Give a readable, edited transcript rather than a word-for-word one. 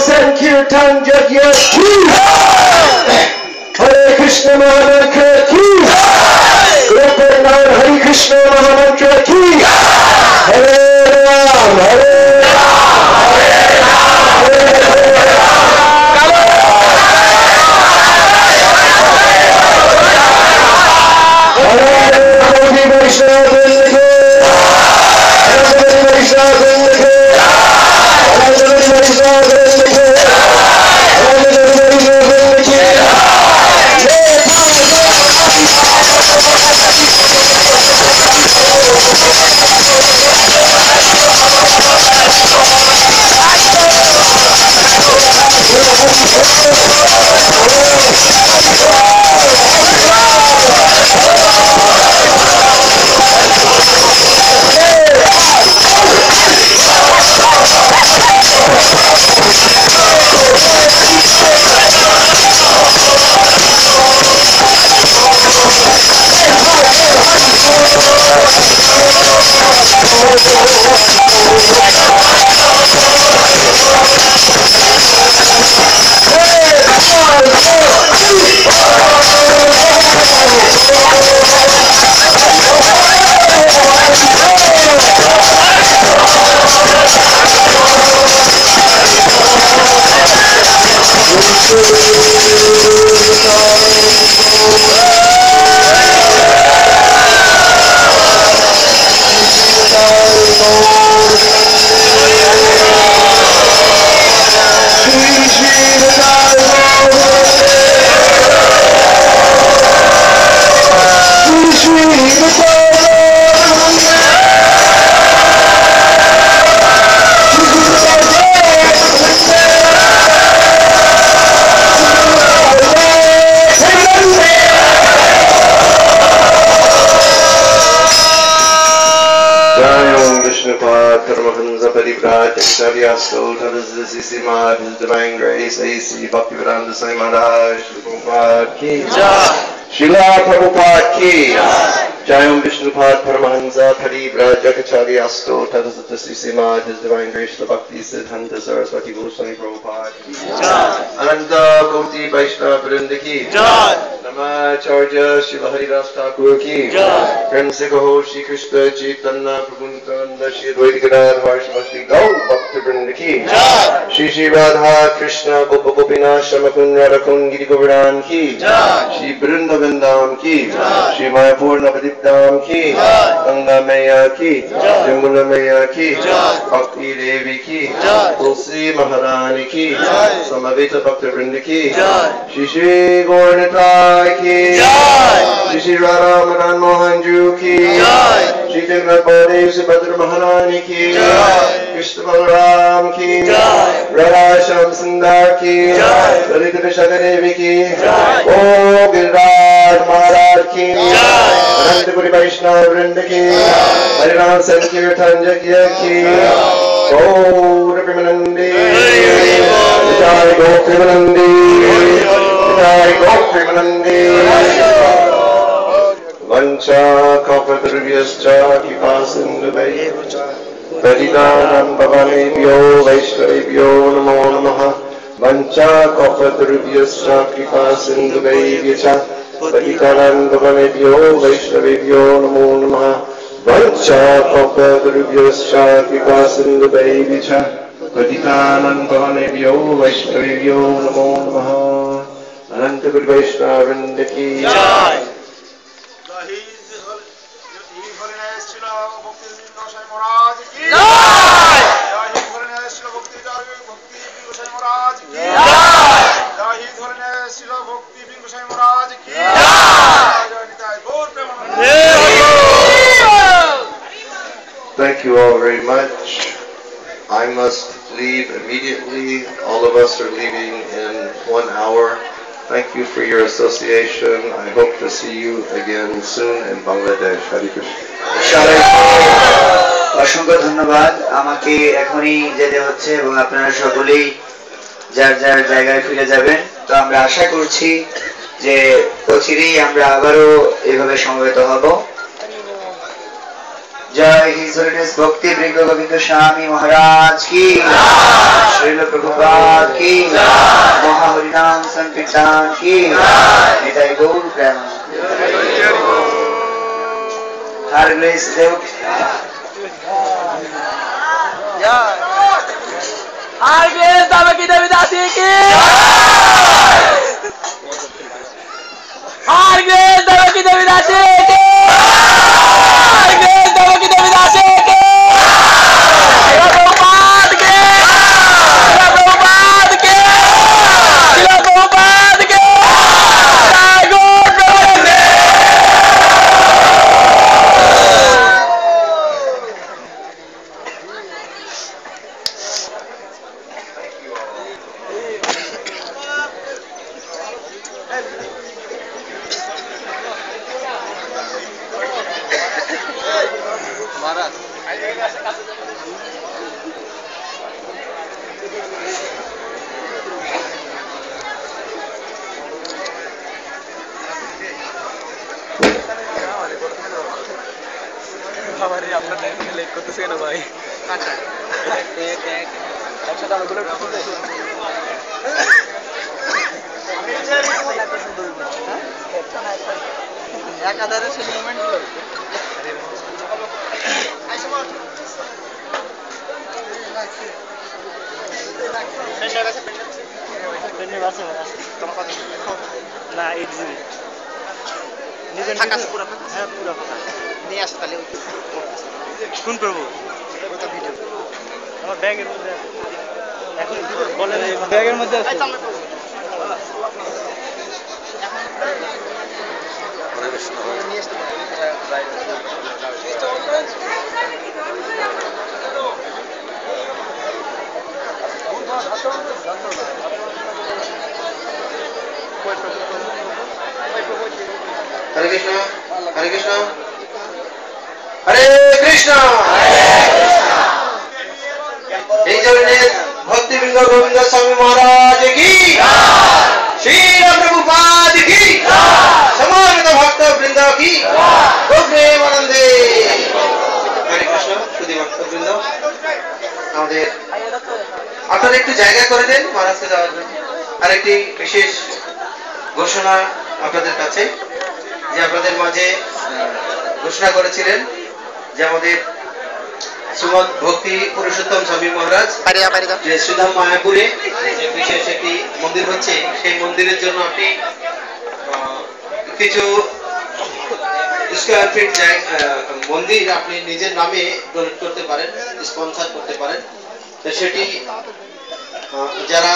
Sankirtan Yajna ki Hare Krishna Mahamantra ki Gopalan Hare Krishna Mahamantra ki Hare Ram Hare Ram Hare Ram Hare Modi Vaishnava Vrinda Hare Vaishnava Vrinda His Divine Grace, A.C. Bhaktivedanta Swami Maharaj, Prabhupada Ki Srila Prabhupada Ki Jayam Vishnupad Paramahansa Paribra Jakacharya Asto Tadasata Srisimad His Divine Grace Srila Bhakti Siddhanta Saraswati Goswami Prabhupada Ki Ananda Koti Vaishnava Vrinda Ki Namacharya Srila Haridas Thakur Ki Pramsikaho Shri Krishna Chaitanya Prabhu Nityananda Shri Advaita Gadadhar Shri Gaur Bhakta Vrinda Ki Shri Shri Radha Krishna Gopa Gopinath Shamakun Radhakun Giri Govardhan Ki Shri Vrindavan Dham Ki Shri Mayapur Navadip Dham Ki Ganga Maya Ki Jamuna Maya Ki Bhakti Devi Ki Tulsi Maharani Ki Samaveta Bhakta Vrinda Ki Shri Shri Gaurnitai Ki Shri Shri Radha Madan Mohan Ju Ki Shri Jagannath Baldev Subhadra महारानी की कृष्ण बलराम की राधा श्याम सुंदर की ललित विशाखा देवी की ओ गिरिराज महाराज की अनंतपुरी वैष्णव वृंद की हरिनाम संकीर्तन यज्ञ की गौर प्रेमानंदी जय गौ प्रेमानंदी जय गौ प्रेमानंदी वंचा कल्पतरुभ्यश्च कृपा सिन्धुभ्यश्च पतितानां पावनेभ्यो वैष्णवेभ्यो नमो नमः वंचा कल्पतरुभ्यश्च कृपा सिन्धुभ्यश्च पतितानां पावनेभ्यो वैष्णवेभ्यो नमो नमः वंचा कल्पतरुभ्यश्च कृपा सिन्धुभ्यश्च पतितानां पावनेभ्यो वैष्णवेभ्यो नमो नमः अनंतपुर वैष्णव वृंद की जय। Thank you all very much. I must leave immediately. All of us are leaving in 1 hour. Thank you for your association. I hope to see you again soon in Bangladesh. Hare Krishna. অসংখ্য ধন্যবাদ। আমাকে এখনই যেতে হচ্ছে এবং আপনারা সকলেই যার যার জায়গায় ফিরে যাবেন। তো আমরা আশা করছি যে অচিরেই আমরা আবারও এভাবে সমবেত হব। जय हिज होलिनेस भक्ति वृंद गोविंद स्वामी महाराज की श्रील प्रभुपाद की महाहरिनाम संकीर्तन की निताई गौर प्रेमानंद हर ग्रेस देव हर ग्रेस देवकी देवी दासी की हर ग्रेस देवकी देवी दासी की Hare Krishna, Hare Krishna, Hare Krishna. His Holiness Bhakti Vrinda Govinda Swami Maharaj ki, Srila Prabhupada ki, Samanata Bhakta Vrinda ki, Prabhupada. Hare Krishna, Shudhi Bhakta Vrinda. আমাদের আপনারা একটু জায়গা করে দেন মহারাজকে যাওয়ার জন্য। আরেকটি বিশেষ ঘোষণা আপনাদের কাছে যে আপনাদের মাঝে ঘোষণা করেছিলেন যে আমাদের শ্রীমৎ ভক্তি পুরুষোত্তম স্বামী মহারাজ যে সুধাম মায়াপুরে যে বিশেষ একটি মন্দির হচ্ছে সেই মন্দিরের জন্য আপনি কিছু স্কয়ার ফিট মন্দির আপনি নিজের নামে ডোনেট করতে পারেন, স্পন্সর করতে পারেন। তো সেটি যারা